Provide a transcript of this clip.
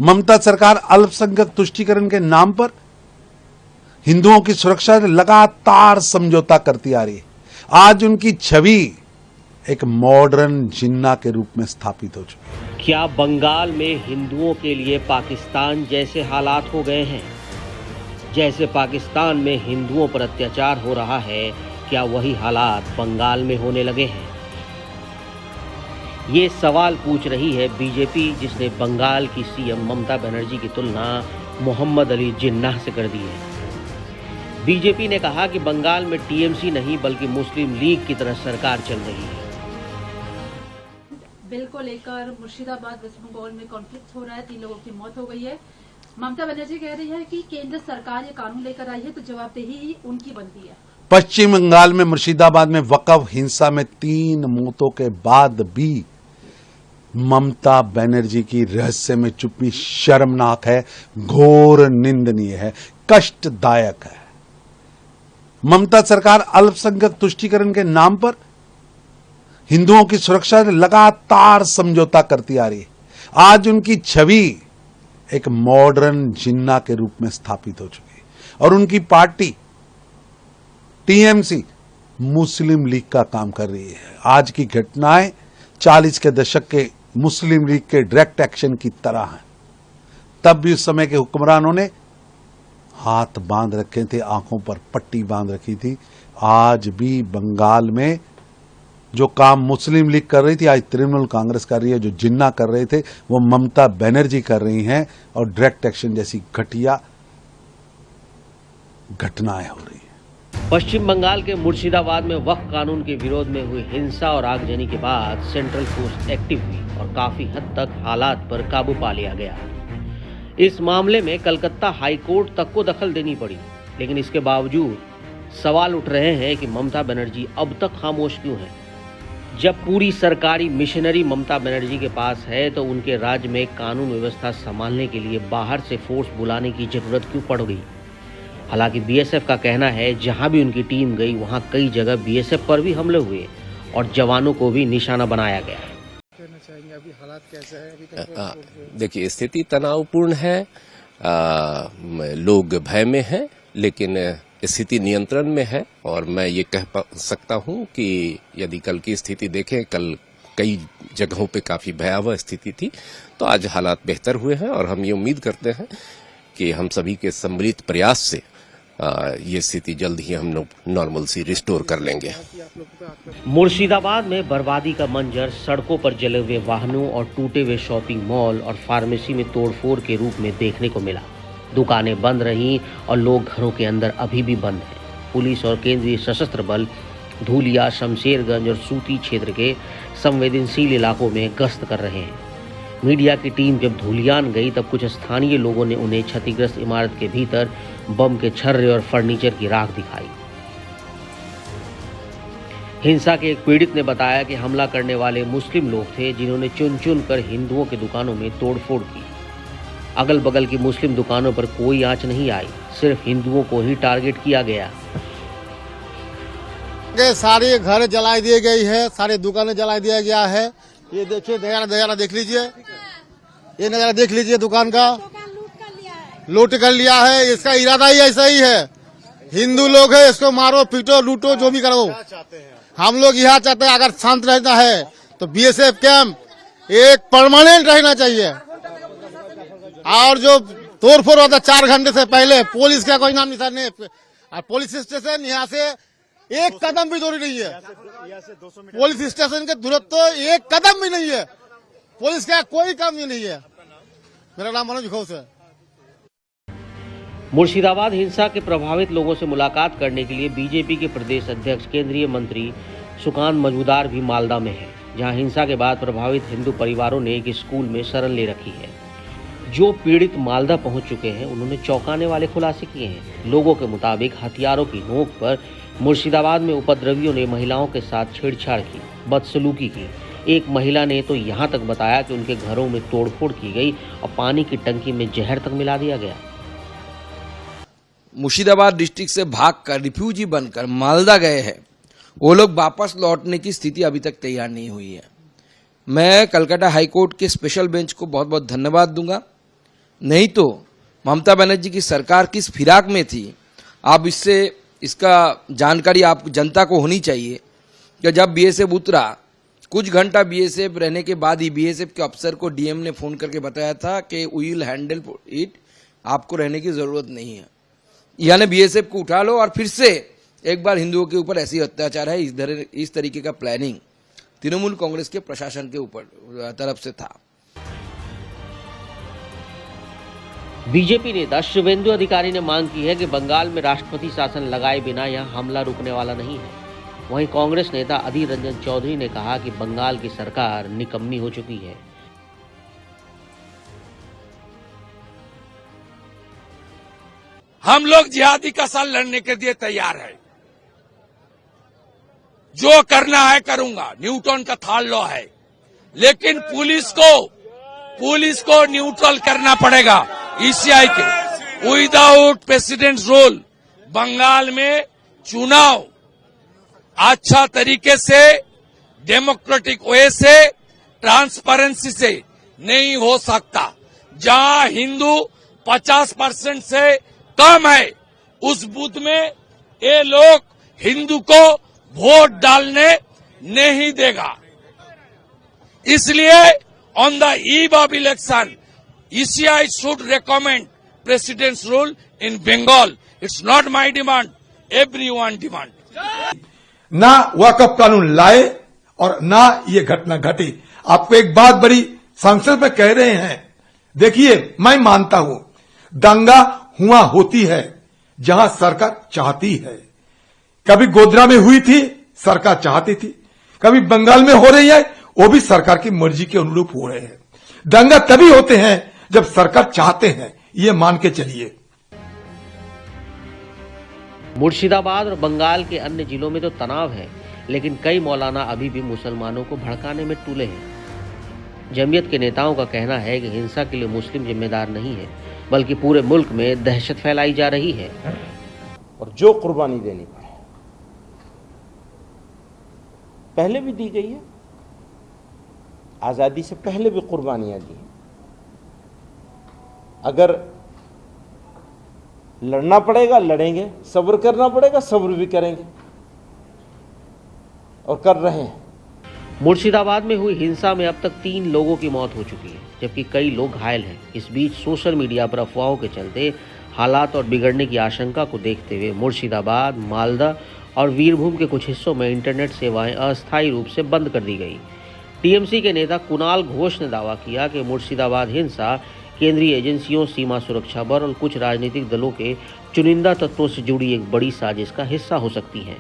ममता सरकार अल्पसंख्यक तुष्टीकरण के नाम पर हिंदुओं की सुरक्षा से लगातार समझौता करती आ रही है। आज उनकी छवि एक मॉडर्न जिन्ना के रूप में स्थापित हो चुकी है। क्या बंगाल में हिंदुओं के लिए पाकिस्तान जैसे हालात हो गए हैं? जैसे पाकिस्तान में हिंदुओं पर अत्याचार हो रहा है, क्या वही हालात बंगाल में होने लगे हैं? ये सवाल पूछ रही है बीजेपी, जिसने बंगाल की सीएम ममता बनर्जी की तुलना मोहम्मद अली जिन्नाह से कर दी है। बीजेपी ने कहा कि बंगाल में टीएमसी नहीं बल्कि मुस्लिम लीग की तरह सरकार चल रही है। बिल को लेकर मुर्शिदाबाद वेस्ट बंगाल में कॉन्फ्लिक्ट हो रहा है, 3 लोगों की मौत हो गई है। ममता बनर्जी कह रही है कि केंद्र सरकार ये कानून लेकर आई है तो जवाबदेही ही उनकी बनती है। पश्चिम बंगाल में मुर्शिदाबाद में वक्फ हिंसा में 3 मौतों के बाद भी ममता बनर्जी की रहस्य में चुप्पी शर्मनाक है, घोर निंदनीय है, कष्टदायक है। ममता सरकार अल्पसंख्यक तुष्टीकरण के नाम पर हिंदुओं की सुरक्षा से लगातार समझौता करती आ रही है। आज उनकी छवि एक मॉडर्न जिन्ना के रूप में स्थापित हो चुकी है और उनकी पार्टी टीएमसी मुस्लिम लीग का काम कर रही है। आज की घटनाएं 40 के दशक के मुस्लिम लीग के डायरेक्ट एक्शन की तरह हैं। तब भी उस समय के हुक्मरानों ने हाथ बांध रखे थे, आंखों पर पट्टी बांध रखी थी। आज भी बंगाल में जो काम मुस्लिम लीग कर रही थी, आज तृणमूल कांग्रेस कर रही है। जो जिन्ना कर रहे थे वो ममता बनर्जी कर रही हैं और डायरेक्ट एक्शन जैसी घटिया घटनाएं हो रही हैं। पश्चिम बंगाल के मुर्शिदाबाद में वक्फ कानून के विरोध में हुई हिंसा और आगजनी के बाद सेंट्रल फोर्स एक्टिव हुई और काफी हद तक हालात पर काबू पा लिया गया। इस मामले में कलकत्ता हाई कोर्ट तक को दखल देनी पड़ी, लेकिन इसके बावजूद सवाल उठ रहे हैं कि ममता बनर्जी अब तक खामोश क्यों है। जब पूरी सरकारी मिशनरी ममता बनर्जी के पास है तो उनके राज्य में कानून व्यवस्था संभालने के लिए बाहर से फोर्स बुलाने की जरूरत क्यों पड़ गई। हालांकि बीएसएफ का कहना है जहां भी उनकी टीम गई वहां कई जगह बीएसएफ पर भी हमले हुए और जवानों को भी निशाना बनाया गया। अभी हालात कैसे हैं? देखिए, स्थिति तनावपूर्ण है, लोग भय में हैं, लेकिन स्थिति नियंत्रण में है। और मैं ये कह सकता हूं कि यदि कल की स्थिति देखें, कल कई जगहों पे काफी भयावह स्थिति थी, तो आज हालात बेहतर हुए हैं और हम ये उम्मीद करते हैं कि हम सभी के सम्मिलित प्रयास से ये स्थिति जल्द ही हम लोग नॉर्मल सी रिस्टोर कर लेंगे। मुर्शिदाबाद में बर्बादी का मंजर सड़कों पर जले हुए वाहनों और टूटे हुए शॉपिंग मॉल और फार्मेसी में तोड़फोड़ के रूप में देखने को मिला। दुकानें बंद रहीं और लोग घरों के अंदर अभी भी बंद हैं। पुलिस और केंद्रीय सशस्त्र बल धूलिया, शमशेरगंज और सूती क्षेत्र के संवेदनशील इलाकों में गश्त कर रहे हैं। मीडिया की टीम जब धूलियान गई तब कुछ स्थानीय लोगों ने उन्हें क्षतिग्रस्त इमारत के भीतर बम के छर्रे और फर्नीचर की राख दिखाई। हिंसा के एक पीड़ित ने बताया कि हमला करने वाले मुस्लिम लोग थे, जिन्होंने चुन चुन कर हिंदुओं की दुकानों में तोड़फोड़ की। अगल बगल की मुस्लिम दुकानों पर कोई आंच नहीं आई, सिर्फ हिंदुओं को ही टारगेट किया गया। सारे घर जला दिए गई है, सारी दुकानें जला दिया गया है। ये देखिए, नजारा देख लीजिए, ये नजारा देख लीजिए, दुकान का लूट कर लिया है। इसका इरादा ही ऐसा ही है, हिंदू लोग है, इसको मारो पीटो लूटो जो भी करो। हम लोग यहाँ चाहते हैं अगर शांत रहना है तो बीएसएफ कैंप एक परमानेंट रहना चाहिए। और जो तोड़फोड़ होता 4 घंटे से पहले पुलिस का कोई नाम निशान नहीं है। और पुलिस स्टेशन यहाँ से 1 कदम भी दूरी नहीं है। पुलिस स्टेशन के दूरत्व तो 1 कदम भी नहीं है। पुलिस का कोई काम ही नहीं है। मेरा नाम मनोज घोष है। मुर्शिदाबाद हिंसा के प्रभावित लोगों से मुलाकात करने के लिए बीजेपी के प्रदेश अध्यक्ष केंद्रीय मंत्री सुकांत मजूमदार भी मालदा में है, जहां हिंसा के बाद प्रभावित हिंदू परिवारों ने एक स्कूल में शरण ले रखी है। जो पीड़ित मालदा पहुंच चुके हैं उन्होंने चौंकाने वाले खुलासे किए हैं। लोगों के मुताबिक हथियारों की नोक पर मुर्शिदाबाद में उपद्रवियों ने महिलाओं के साथ छेड़छाड़ की, बदसलूकी की। एक महिला ने तो यहाँ तक बताया कि उनके घरों में तोड़फोड़ की गई और पानी की टंकी में जहर तक मिला दिया गया। मुर्शिदाबाद डिस्ट्रिक्ट से भागकर रिफ्यूजी बनकर मालदा गए हैं, वो लोग वापस लौटने की स्थिति अभी तक तैयार नहीं हुई है। मैं कलकत्ता हाईकोर्ट के स्पेशल बेंच को बहुत बहुत धन्यवाद दूंगा नहीं तो ममता बनर्जी की सरकार किस फिराक में थी, आप इसका जानकारी आप जनता को होनी चाहिए कि जब बीएसएफ उतरा, कुछ घंटा बीएसएफ रहने के बाद ही बीएसएफ के अफसर को डीएम ने फोन करके बताया था कि वी विल हैंडल इट, आपको रहने की जरूरत नहीं है। यानी बीएसएफ को उठा लो और फिर से एक बार हिंदुओं के ऊपर ऐसी अत्याचार है, इस तरीके का प्लानिंग तृणमूल कांग्रेस के प्रशासन के ऊपर तरफ से था। बीजेपी नेता शुभेंदु अधिकारी ने मांग की है कि बंगाल में राष्ट्रपति शासन लगाए बिना यहां हमला रुकने वाला नहीं है। वहीं कांग्रेस नेता अधीर रंजन चौधरी ने कहा कि बंगाल की सरकार निकम्मी हो चुकी है। हम लोग जिहादी का साथ लड़ने के लिए तैयार है, जो करना है करूंगा, न्यूटन का थर्ड लॉ है, लेकिन पुलिस को न्यूट्रल करना पड़ेगा। ईसीआई के विदाउट प्रेसिडेंट्स रूल बंगाल में चुनाव अच्छा तरीके से, डेमोक्रेटिक वे से, ट्रांसपेरेंसी से नहीं हो सकता। जहां हिंदू 50% से कम है, उस बूथ में ये लोग हिंदू को वोट डालने नहीं देगा। इसलिए on the eve of election ECI should recommend president's rule in Bengal. It's not my demand, everyone demand. ना वक़्फ़ कानून लाए और ना ये घटना घटी। आपको एक बात बड़ी संसद में कह रहे हैं, देखिए मैं मानता हूं दंगा हुआ होती है जहां सरकार चाहती है। कभी गोधरा में हुई थी, सरकार चाहती थी, कभी बंगाल में हो रही है, वो भी सरकार की मर्जी के अनुरूप हो रहे हैं। दंगा तभी होते हैं जब सरकार चाहते हैं, ये मान के चलिए। मुर्शिदाबाद और बंगाल के अन्य जिलों में तो तनाव है, लेकिन कई मौलाना अभी भी मुसलमानों को भड़काने में तुले हैं। जमीयत के नेताओं का कहना है कि हिंसा के लिए मुस्लिम जिम्मेदार नहीं है, बल्कि पूरे मुल्क में दहशत फैलाई जा रही है। और जो कुर्बानी देनी पड़े, पहले भी दी गई है, आजादी से पहले भी कुर्बानियां दी। अगर लड़ना पड़ेगा लड़ेंगे, सब्र करना पड़ेगा सब्र भी करेंगे और कर रहे हैं। मुर्शिदाबाद में हुई हिंसा में अब तक 3 लोगों की मौत हो चुकी है, जबकि कई लोग घायल हैं। इस बीच सोशल मीडिया पर अफवाहों के चलते हालात और बिगड़ने की आशंका को देखते हुए मुर्शिदाबाद, मालदा और वीरभूम के कुछ हिस्सों में इंटरनेट सेवाएं अस्थायी रूप से बंद कर दी गई। टीएमसी के नेता कुणाल घोष ने दावा किया कि मुर्शिदाबाद हिंसा केंद्रीय एजेंसियों, सीमा सुरक्षा बल और कुछ राजनीतिक दलों के चुनिंदा तत्वों से जुड़ी एक बड़ी साजिश का हिस्सा हो सकती है।